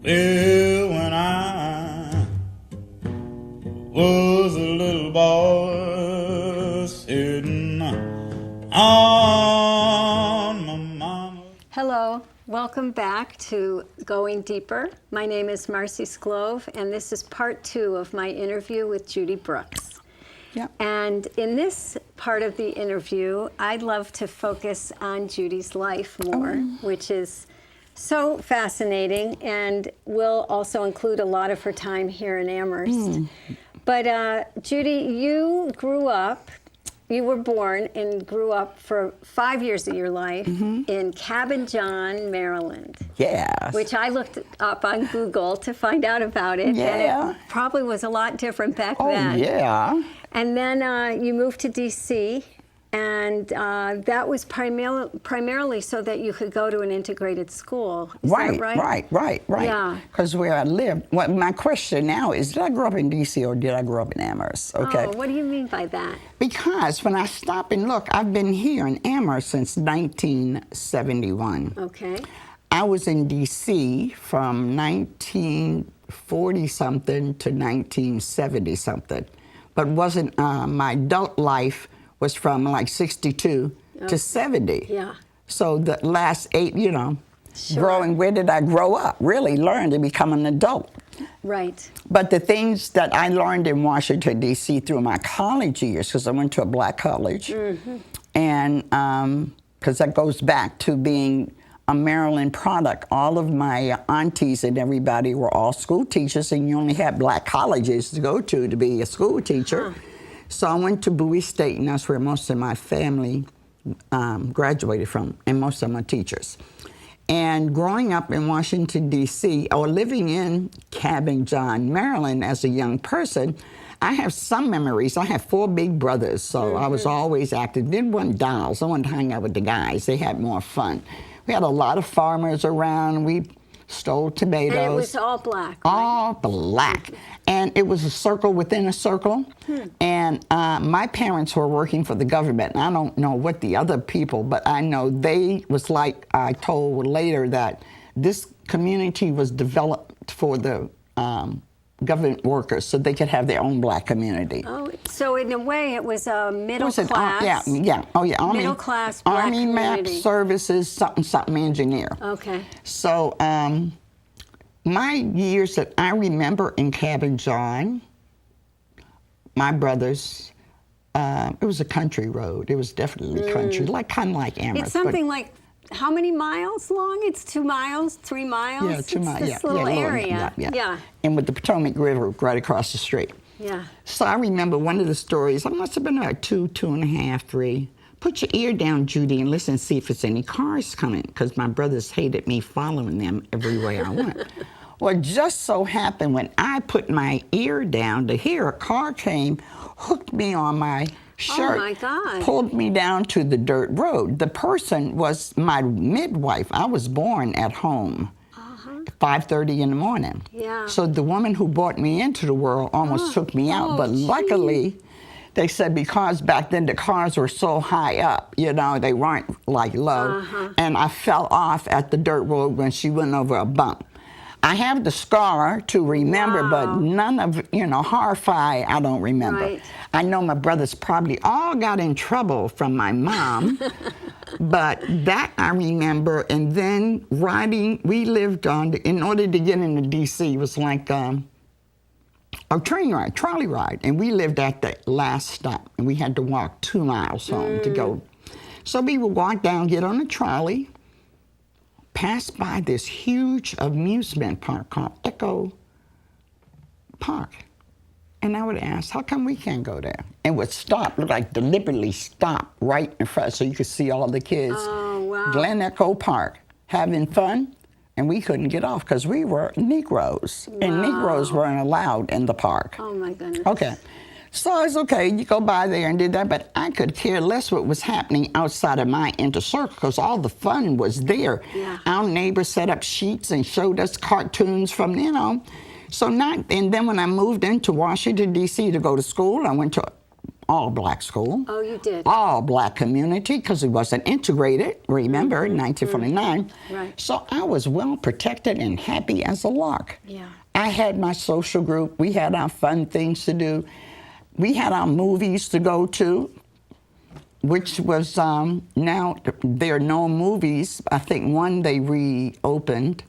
Well, when I was a little boy sitting on my mama. Hello, welcome back to Going Deeper. My name is Marcie Sclove, and this is part 2 of my interview with Judy Brooks. Yep. And in this part of the interview, I'd love to focus on Judy's life more, which is so fascinating, and will also include a lot of her time here in Amherst. But Judy, you were born and grew up for 5 years of your life in Cabin John, Maryland. Yes. Which I looked up on Google to find out about it. Yeah. And it probably was a lot different back Oh, then. yeah. And then you moved to D.C., and that was primarily so that you could go to an integrated school. Is that right? Right. Yeah. Because where I lived, my question now is, did I grow up in D.C. or did I grow up in Amherst? Okay. Oh, what do you mean by that? Because when I stop and look, I've been here in Amherst since 1971. Okay. I was in D.C. from 1940-something to 1970-something. But wasn't my adult life was from like 62 to 70. Yeah. So the last 8, Sure. growing, where did I grow up? Really learn to become an adult. Right. But the things that I learned in Washington, D.C. through my college years, because I went to a black college, and because that goes back to being a Maryland product. All of my aunties and everybody were all school teachers, and you only had black colleges to go to be a school teacher. So I went to Bowie State, and that's where most of my family graduated from, and most of them are teachers. And growing up in Washington, D.C., or living in Cabin John, Maryland as a young person, I have some memories. I have 4 big brothers, so I was always active. Didn't want dolls. I wanted to hang out with the guys. They had more fun. We had a lot of farmers around. We stole tomatoes. And it was all black, right? All black. And it was a circle within a circle. And my parents were working for the government. And I don't know what the other people, but I know they was like, I told later that this community was developed for the government workers so they could have their own black community. Oh, so in a way it was a middle class. Army, middle class black Army Map community. Services, something engineer. Okay. So my years that I remember in Cabin John, my brothers, it was a country road. It was definitely country, kind of like Amherst. It's something like, how many miles long? It's 2 miles, 3 miles? Yeah, 2 miles. This little area. Yeah. And with the Potomac River right across the street. Yeah. So I remember one of the stories, I must have been like 2, 2.5, 3. Put your ear down, Judy, and listen and see if it's any cars coming, because my brothers hated me following them everywhere I went. Well, just so happened when I put my ear down to hear a car came, hooked me on my shirt, oh my God. Pulled me down to the dirt road. The person was my midwife. I was born at home. 5:30 in the morning. Yeah. So the woman who brought me into the world almost took me out, but luckily, they said because back then the cars were so high up, they weren't like low, and I fell off at the dirt road when she went over a bump. I have the scar to remember, but none of, horrified, I don't remember. Right. I know my brothers probably all got in trouble from my mom, but that I remember. And then riding, we lived in order to get into D.C., it was like a trolley ride. And we lived at the last stop, and we had to walk 2 miles home to go. So we would walk down, get on a trolley, pass by this huge amusement park called Echo Park. And I would ask, how come we can't go there? And would stop, like deliberately stop right in front so you could see all the kids. Oh, wow. Glen Echo Park, having fun. And we couldn't get off because we were Negroes. Wow. And Negroes weren't allowed in the park. Oh, my goodness. Okay. So it's okay, you go by there and did that, but I could care less what was happening outside of my inner circle because all the fun was there. Yeah. Our neighbors set up sheets and showed us cartoons from, and then when I moved into Washington, D.C. to go to school, I went to all black school. Oh, you did? All black community, because it wasn't integrated, remember, in 1949. Right. So I was well protected and happy as a lark. Yeah. I had my social group. We had our fun things to do. We had our movies to go to, which was, now there are no movies. I think one they reopened,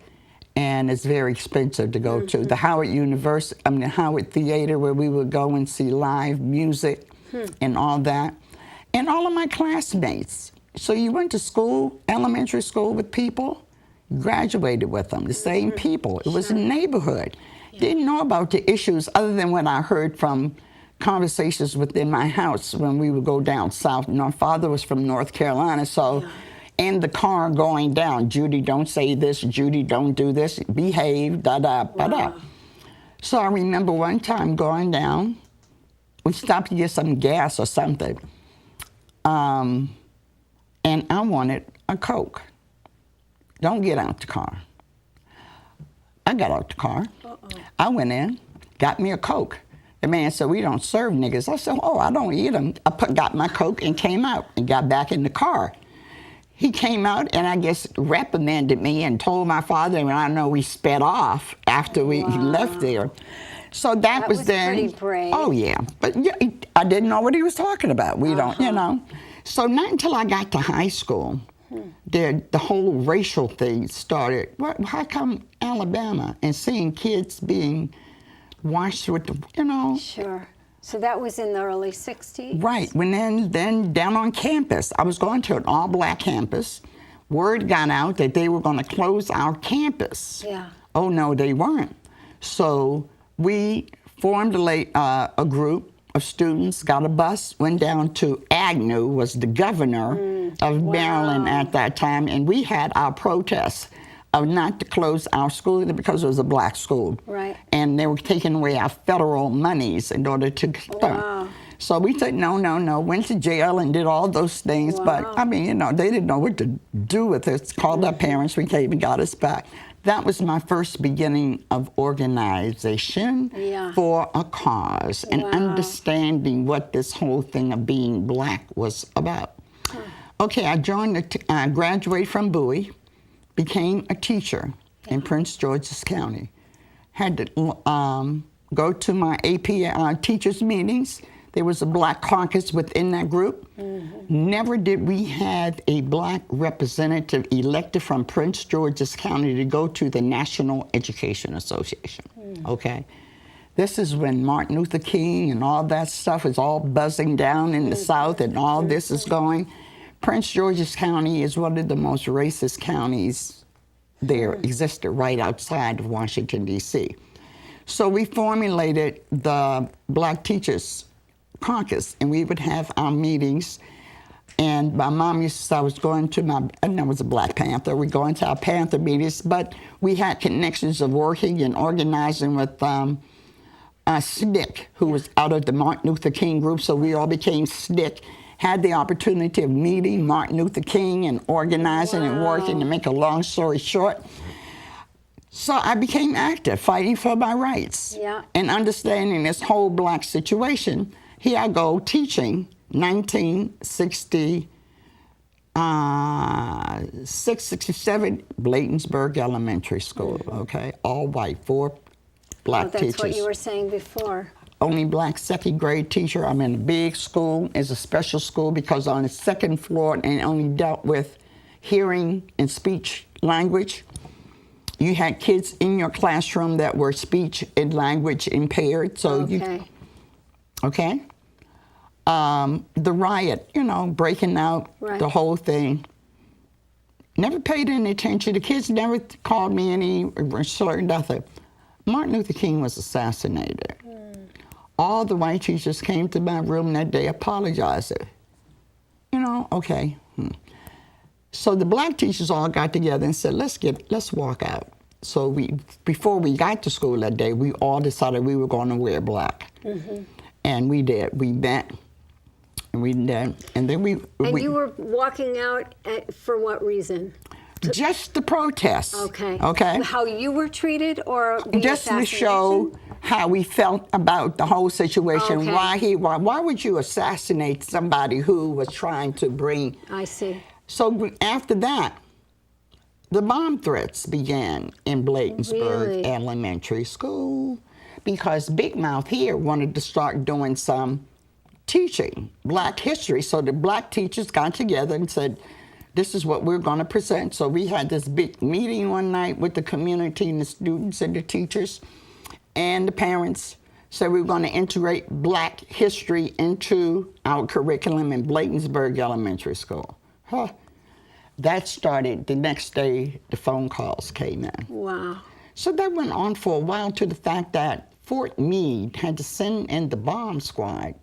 and it's very expensive to go to. The Howard Howard Theater, where we would go and see live music and all that. And all of my classmates. So you went to school, elementary school with people, graduated with them, the same people. It was a neighborhood. Didn't know about the issues other than what I heard from conversations within my house when we would go down south. My father was from North Carolina, so in the car going down, Judy, don't say this, Judy, don't do this, behave, da-da. So I remember one time going down, we stopped to get some gas or something, and I wanted a Coke. Don't get out the car. I got out the car. I went in, got me a Coke. The man said, we don't serve niggas. I said, oh, I don't eat them. Got my Coke and came out and got back in the car. He came out and I guess reprimanded me and told my father, and I know we sped off after he left there. So that was then. Pretty brave. Oh yeah, but yeah, I didn't know what he was talking about. We don't, you know. So not until I got to high school, the whole racial thing started. How come Alabama and seeing kids being washed with the, you know. Sure. So that was in the early 60s? Right. When then down on campus, I was going to an all-black campus. Word got out that they were going to close our campus. Yeah. Oh, no, they weren't. So we formed a group of students, got a bus, went down to Agnew, was the governor of Maryland at that time, and we had our protests of not to close our school because it was a black school. Right. And they were taking away our federal monies in order to start. So we said, no, went to jail and did all those things. But, I mean, you know, they didn't know what to do with us. Called our parents, we came and got us back. That was my first beginning of organization for a cause and understanding what this whole thing of being black was about. Okay, I graduated from Bowie, became a teacher in Prince George's County. Had to go to my AP teachers meetings. There was a black caucus within that group. Never did we have a black representative elected from Prince George's County to go to the National Education Association, okay? This is when Martin Luther King and all that stuff is all buzzing down in the South and all this is going. Prince George's County is one of the most racist counties there existed right outside of Washington, D.C. So we formulated the Black Teachers Caucus, and we would have our meetings. And my mom used to say I was going to and I was a Black Panther. We'd go into our Panther meetings, but we had connections of working and organizing with SNCC, who was out of the Martin Luther King group, so we all became SNCC. Had the opportunity of meeting Martin Luther King and organizing and working, to make a long story short. So I became active, fighting for my rights and understanding this whole black situation. Here I go teaching 1966, 67, Bladensburg Elementary School, okay? All white, 4 black teachers. That's what you were saying before. Only black second grade teacher. I'm in a big school. It's a special school because on the second floor and only dealt with hearing and speech language. You had kids in your classroom that were speech and language impaired. So the riot, you know, breaking out, the whole thing. Never paid any attention. The kids never called me any certain nothing. Martin Luther King was assassinated. All the white teachers came to my room that day, apologized. You know, okay. So the black teachers all got together and said, let's walk out. So before we got to school that day, we all decided we were going to wear black. And we did. We met. And we did. And then And you were walking out for what reason? Just the protest. Okay. Okay. How you were treated, or just to show how we felt about the whole situation. Okay. Why would you assassinate somebody who was trying to bring? I see. So after that, the bomb threats began in Bladensburg Really? Elementary School because Big Mouth here wanted to start doing some teaching Black history. So the Black teachers got together and said, this is what we're going to present. So we had this big meeting one night with the community and the students and the teachers and the parents. So we were going to integrate Black history into our curriculum in Bladensburg Elementary School. Huh. That started the next day, the phone calls came in. Wow. So that went on for a while, to the fact that Fort Meade had to send in the bomb squad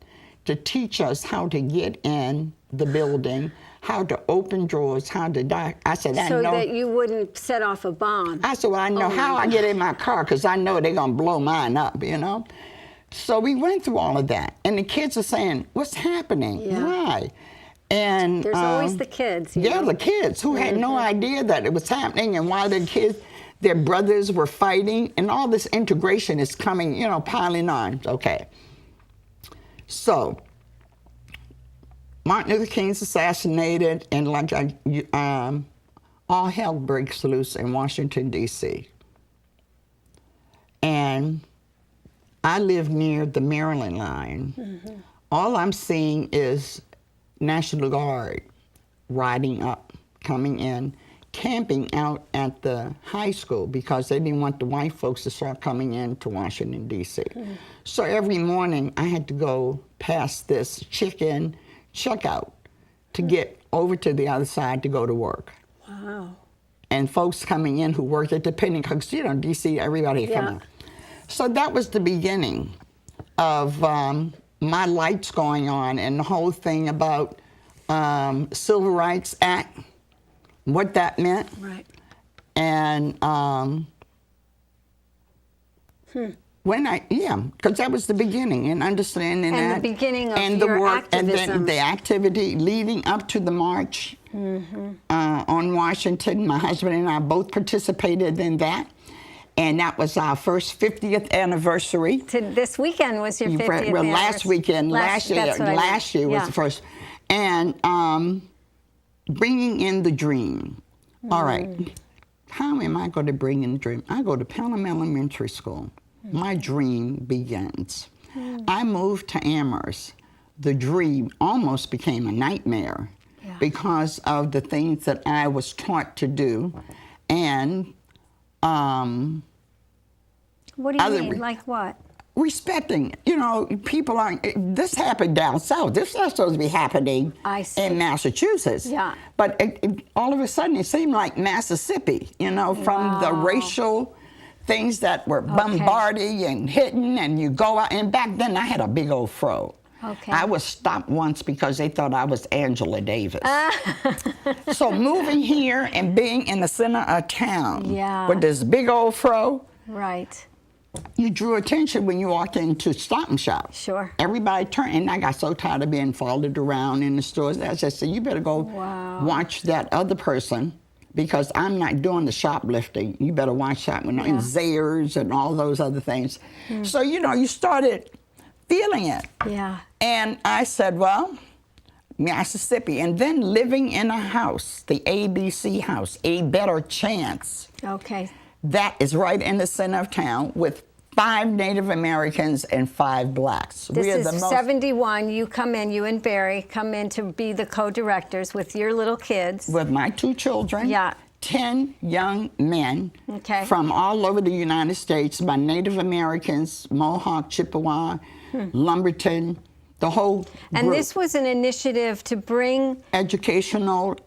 to teach us how to get in the building, how to open drawers, how to die. I said, I know. So that you wouldn't set off a bomb. I said, well, I know how I get in my car, because I know they're going to blow mine up, you know? So we went through all of that. And the kids are saying, what's happening? Yeah. Why? And There's always the kids. You know? the kids who had no idea that it was happening, and why their kids, their brothers were fighting, and all this integration is coming, you know, piling on. Okay. So Martin Luther King's assassinated, and like all hell breaks loose in Washington, D.C. And I live near the Maryland line. Mm-hmm. All I'm seeing is National Guard riding up, coming in, camping out at the high school because they didn't want the white folks to start coming in to Washington, D.C. Mm-hmm. So every morning I had to go past this chicken checkout to get over to the other side to go to work. Wow. And folks coming in who worked at the Penny, because, you know, D.C., everybody had come out. So that was the beginning of my lights going on, and the whole thing about Civil Rights Act, what that meant. Right. And because that was the beginning, and understanding that. And the beginning of and your the work, activism. and then the activity leading up to the march on Washington. My husband and I both participated in that. And that was our first 50th anniversary. This weekend was your 50th anniversary. Well, last weekend, last year was the first. And bringing in the dream. All right, how am I going to bring in the dream? I go to Pelham Elementary School. My dream begins. I moved to Amherst. The dream almost became a nightmare because of the things that I was taught to do. And what do you mean? Like what? Respecting, you know, people aren't. This happened down south. This is not supposed to be happening in Massachusetts. Yeah. But all of a sudden, it seemed like Mississippi. You know, from the racial things that were bombarding and hitting, and you go out. And back then, I had a big old fro. Okay. I was stopped once because they thought I was Angela Davis. So moving here and being in the center of town with this big old fro. Right. You drew attention when you walked into Stop and Shop. Sure. Everybody turned, and I got so tired of being followed around in the stores. I just said, you better go watch that other person, because I'm not doing the shoplifting. You better watch that one. And Zayres and all those other things. So, you know, you started feeling it. Yeah. And I said, well, Mississippi. And then living in a house, the ABC house, A Better Chance. Okay. That is right in the center of town with 5 Native Americans and 5 blacks. This is 71. You come in, you and Barry come in to be the co-directors with your little kids. With my 2 children. Yeah. 10 young men from all over the United States, by Native Americans, Mohawk, Chippewa, Lumberton, the whole group. And this was an initiative to bring educational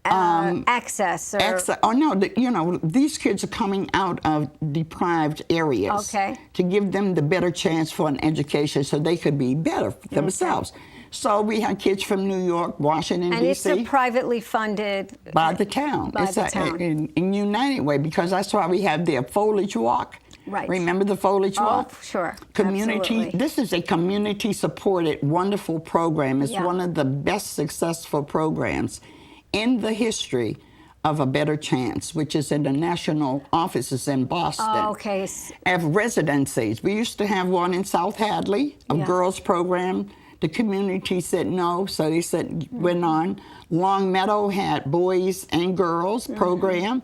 access. Oh no, you know, these kids are coming out of deprived areas to give them the better chance for an education so they could be better for themselves. So we had kids from New York, Washington, D.C. And it's a privately funded... By the town. By the town. In United Way, because that's why we have their foliage walk. Right. Remember the foliage walk? Oh, sure. Community. Absolutely. This is a community-supported, wonderful program. It's one of the best successful programs in the history of a Better Chance, which is in the national offices in Boston. Oh, okay. Have residencies. We used to have one in South Hadley, a girls program. The community said no, so they said went on. Long Meadow had boys and girls program.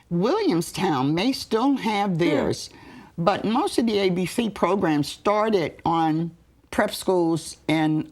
Williamstown may still have theirs, but most of the ABC programs started on prep schools in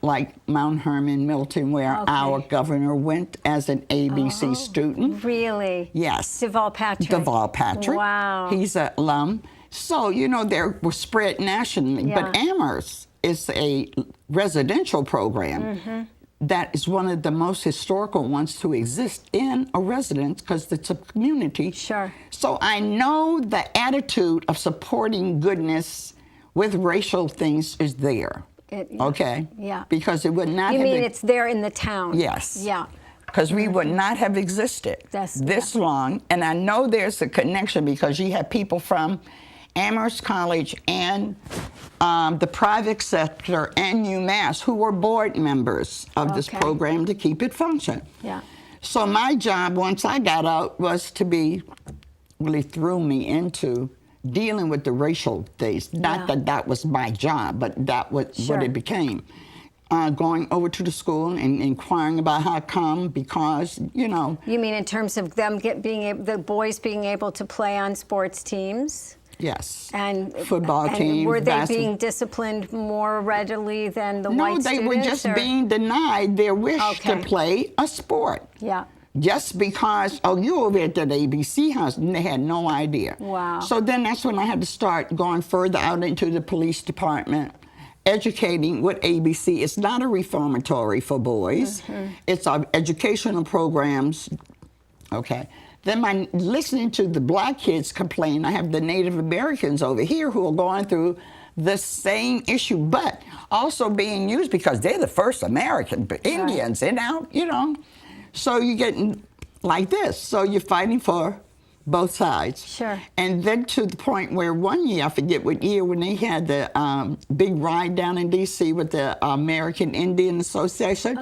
like Mount Hermon, Milton, where our governor went as an ABC student. Really? Yes. Deval Patrick. Deval Patrick. Wow. He's an alum. So, you know, they were spread nationally. Yeah. But Amherst is a residential program that is one of the most historical ones to exist in a residence because it's a community. Sure. So I know the attitude of supporting goodness with racial things is there. Okay? Yeah. Because it would not You have mean been, it's there in the town? Yes. Yeah. because we would not have existed this long. And I know there's a connection because you have people from Amherst College and the private sector and UMass who were board members of this program to keep it function. Yeah. So my job once I got out was to be, really threw me into dealing with the racial things. Not that that was my job, but that was what it became. Going over to the school and inquiring about how come, because, you know. You mean in terms of them the boys being able to play on sports teams? Yes. And football teams. Were they being disciplined more readily than the white students? No, they were just being denied their wish to play a sport. Yeah. Just because, oh, you over at that ABC house, and they had no idea. Wow. So then that's when I had to start going further out into the police department, educating what ABC. It's not a reformatory for boys. It's our educational programs. Okay. Then by listening to the black kids complain, I have the Native Americans over here who are going through the same issue, but also being used because they're the first American Indians, and now, you know. So you're getting like this. So you're fighting for both sides. Sure. And then to the point where one year, I forget what year, when they had the big ride down in D.C. with the American Indian Association,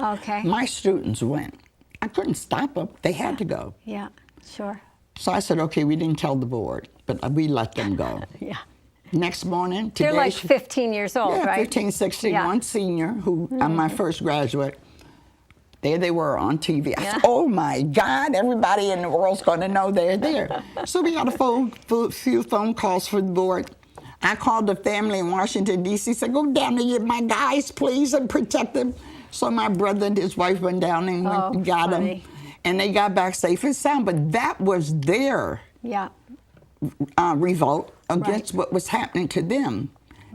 my students went. I couldn't stop them. They had to go. Yeah, sure. So I said, okay, we didn't tell the board, but we let them go. Yeah. Next morning, they're like 15 years old, right? 15, 16, one senior, who I'm my first graduate. There they were on TV. I said, oh my God, everybody in the world's going to know they're there. So we got a few phone calls for the board. I called the family in Washington, D.C., said, go down and get my guys, please, and protect them. So my brother and his wife went down and went and got them. And they got back safe and sound. But that was their revolt against what was happening to them.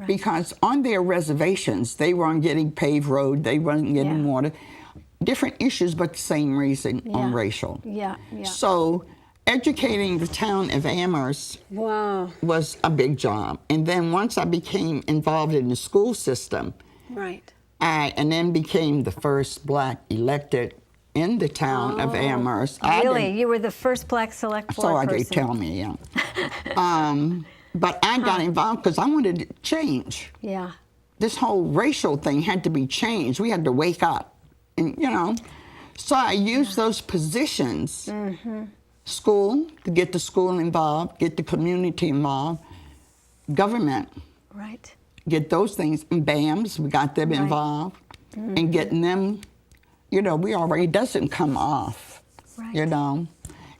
Because on their reservations, they weren't getting paved road, they weren't getting water. Different issues, but the same reason on racial. So educating the town of Amherst was a big job. And then once I became involved in the school system, and then became the first black elected in the town of Amherst. Really? You were the first black select board person? So they tell me, but I got involved because I wanted to change. Yeah. This whole racial thing had to be changed. We had to wake up. And, you know, so I used those positions, school, to get the school involved, get the community involved, government, get those things, and BAMs, we got them involved, and getting them, you know, it doesn't come off, you know.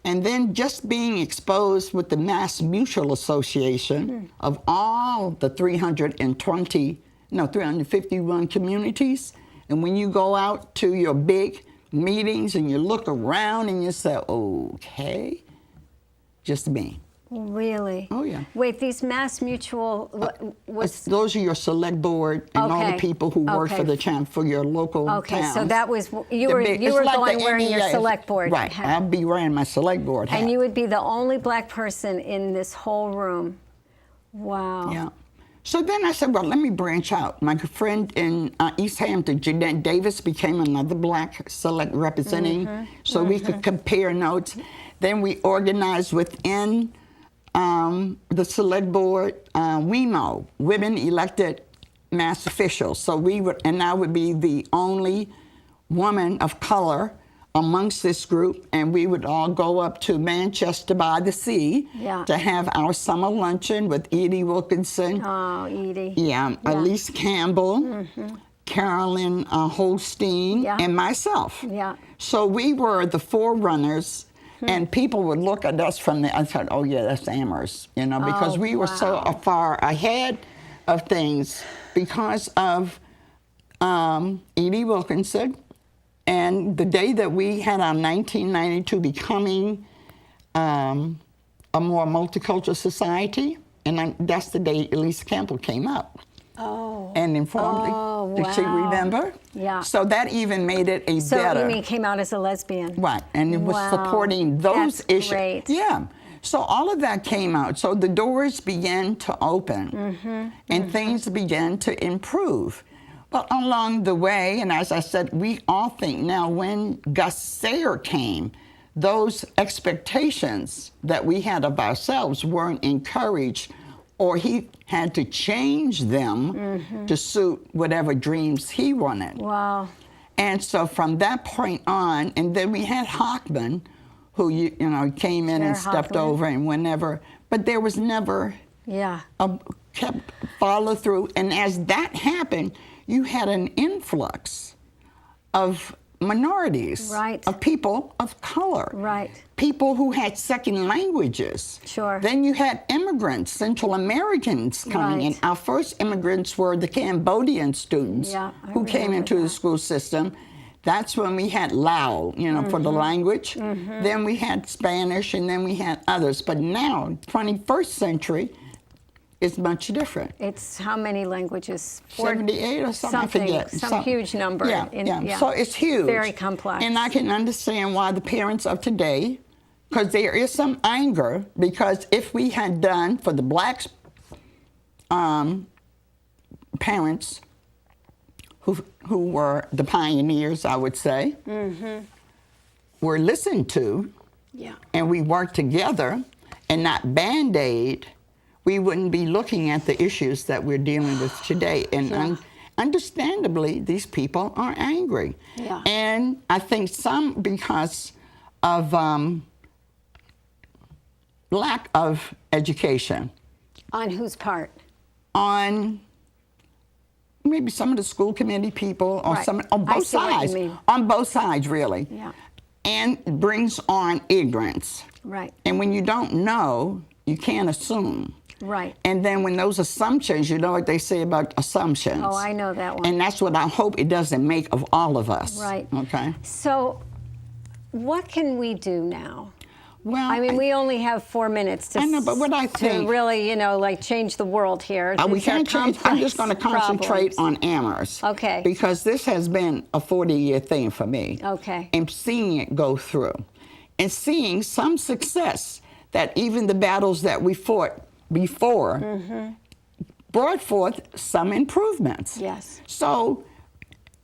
And then just being exposed with the Mass Mutual Association of all the 351 communities. And when you go out to your big meetings and you look around and you say, okay, just me. Really? Oh, yeah. Wait, these Mass Mutual, those are your select board and all the people who work for the for your local towns. So that was, you were going wearing your select board hat. I'd be wearing my select board hat. And you would be the only black person in this whole room. Wow. Yeah. So then I said, well, let me branch out. My friend in East Hampton, Jeanette Davis, became another black select representative, so we could compare notes. Then we organized within the select board, WEMO, Women Elected Mass Officials. So I would be the only woman of color amongst this group, and we would all go up to Manchester by the Sea to have our summer luncheon with Edie Wilkinson. Oh, Edie. Yeah, Elise Campbell, Carolyn Holstein, and myself. Yeah. So we were the forerunners, and people would look at us from the outside, oh yeah, that's Amherst, you know, because we were so far ahead of things because of Edie Wilkinson. And the day that we had our 1992 becoming a more multicultural society, and that's the day Elise Campbell came up. Oh. And informed me. Did she remember? Yeah. So that even made it a better. So you mean came out as a lesbian? Right, and it was supporting those issues. Great. Yeah. So all of that came out. So the doors began to open, and things began to improve. But along the way, and as I said, we all think now when Gus Sayer came, those expectations that we had of ourselves weren't encouraged, or he had to change them to suit whatever dreams he wanted. Wow. And so from that point on, and then we had Hockman, who you know came in and stepped over and whenever, but there was never kept follow through. And as that happened, you had an influx of minorities, of people of color, people who had second languages. Sure. Then you had immigrants, Central Americans coming in. Our first immigrants were the Cambodian students who came into the school system. That's when we had Lao, you know, for the language. Then we had Spanish, and then we had others. But now, 21st century, is much different. It's how many languages? 78 or something, I forget. Some huge number. So it's huge. Very complex. And I can understand why the parents of today, because there is some anger, because if we had done for the black parents who were the pioneers, I would say, were listened to, and we worked together and not Band-Aid, we wouldn't be looking at the issues that we're dealing with today. And understandably, these people are angry. And I think some because of lack of education. On whose part? On maybe some of the school committee people, or some on both sides. On both sides, really. And it brings on ignorance. And when you don't know, you can't assume. And then when those assumptions, you know what they say about assumptions. Oh, I know that one. And that's what I hope it doesn't make of all of us. Okay. So, what can we do now? Well, I mean, we only have 4 minutes to, I know, but what I think, to really, you know, like change the world here. We can't change. I'm just going to concentrate on Amherst. Okay. Because this has been a 40-year thing for me. Okay. And seeing it go through, and seeing some success that even the battles that we fought before brought forth some improvements. So,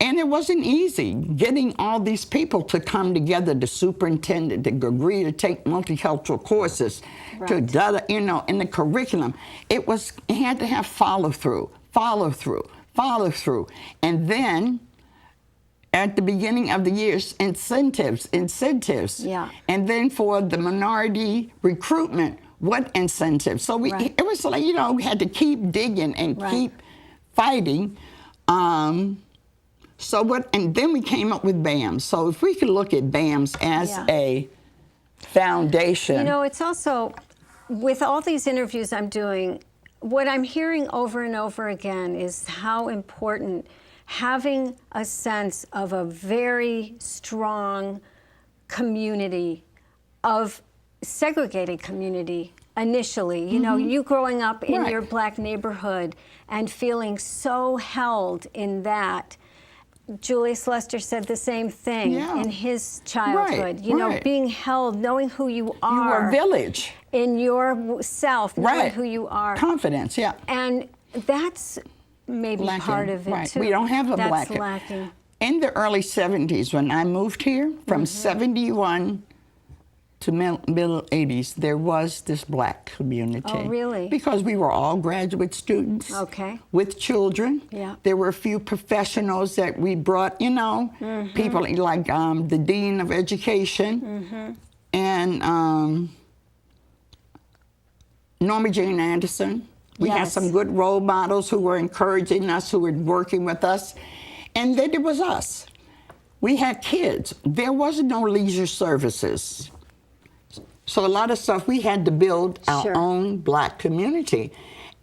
and it wasn't easy getting all these people to come together, the superintendent, to agree to take multicultural courses, to, you know, in the curriculum. It had to have follow through. And then at the beginning of the years, incentives. And then for the minority recruitment, what incentives? So it was like, you know, we had to keep digging and keep fighting. And then we came up with BAMS. So if we could look at BAMS as a foundation. You know, it's also, with all these interviews I'm doing, what I'm hearing over and over again is how important having a sense of a very strong community, of segregated community initially. You know, you growing up in your black neighborhood and feeling so held in that. Julius Lester said the same thing in his childhood. You know, being held, knowing who you are. You were village. In yourself, knowing who you are. Confidence, And that's maybe part of it, too. We don't have a That's lacking. In the early 70s, when I moved here, from 71 to middle 80s, there was this black community. Oh, really? Because we were all graduate students. Okay. With children. Yeah. There were a few professionals that we brought, you know, people like the Dean of Education and Norma Jean Anderson. We had some good role models who were encouraging us, who were working with us. And then there was us. We had kids. There was no leisure services. So a lot of stuff, we had to build our own black community.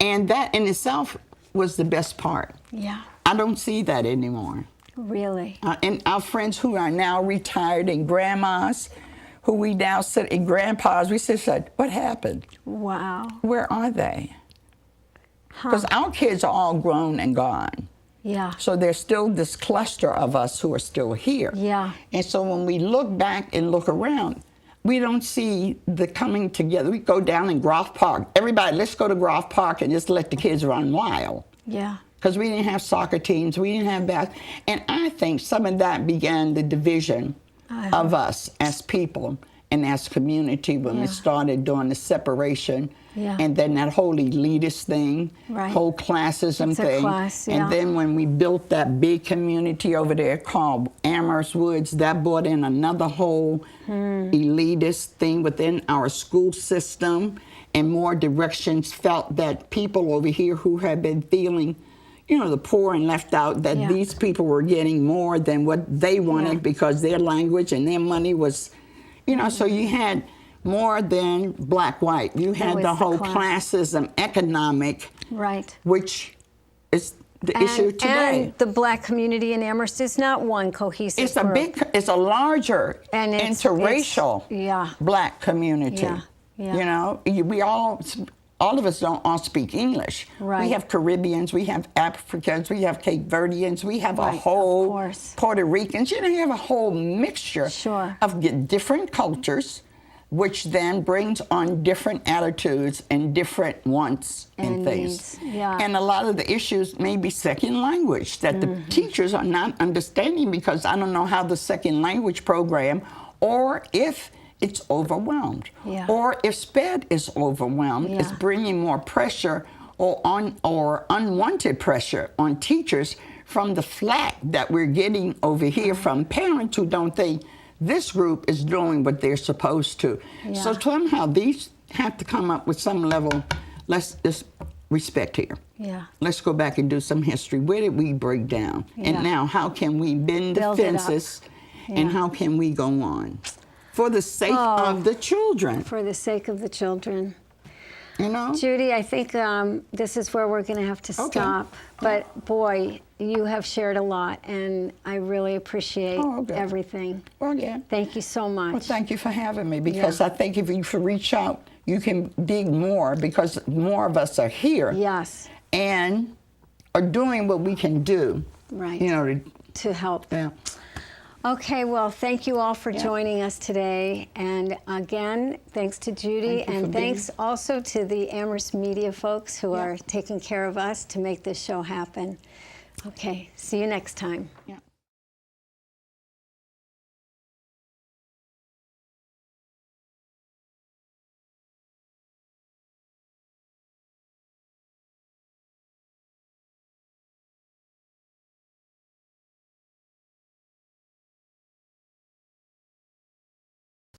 And that in itself was the best part. Yeah. I don't see that anymore. Really? And our friends who are now retired and grandmas, who we now sit, and grandpas, we said, what happened? Wow. Where are they? Because our kids are all grown and gone. Yeah. So there's still this cluster of us who are still here. Yeah. And so when we look back and look around, we don't see the coming together. We go down in Groff Park. Everybody, let's go to Groff Park and just let the kids run wild. Yeah. Because we didn't have soccer teams, we didn't have basketball. And I think some of that began the division of us as people and as community when we started doing the separation. Yeah. And then that whole elitist thing, whole classism It's a thing. class, And then when we built that big community over there called Amherst Woods, that brought in another whole elitist thing within our school system, and more directions felt that people over here who had been feeling, you know, the poor and left out, that these people were getting more than what they wanted because their language and their money was, you know, so you had more than black-white. You had the whole classism, economic, which is the issue today. And the black community in Amherst is not one cohesive It's a group. it's a larger and interracial black community. You know, we all of us don't all speak English. We have Caribbeans, we have Africans, we have Cape Verdeans, we have a whole Puerto Ricans. You know, you have a whole mixture of different cultures, which then brings on different attitudes and different wants and things. And a lot of the issues may be second language that the teachers are not understanding, because I don't know how the second language program, or if it's overwhelmed, or if SPED is overwhelmed, it's bringing more pressure or unwanted pressure on teachers from the flack that we're getting over here from parents who don't think this group is doing what they're supposed to. So somehow these have to come up with some level, let's just respect here. Let's go back and do some history. Where did we break down? And now how can we bend the fences, and how can we go on? For the sake of the children. For the sake of the children. You know? Judy, I think this is where we're going to have to stop. But boy, you have shared a lot, and I really appreciate everything. Well, yeah. Thank you so much. Well, thank you for having me, because I think if you reach out, you can dig more, because more of us are here. And are doing what we can do. You know, to help. Okay, well, thank you all for joining us today. And again, thanks to Judy, and thanks also to the Amherst media folks who are taking care of us to make this show happen. Okay, see you next time.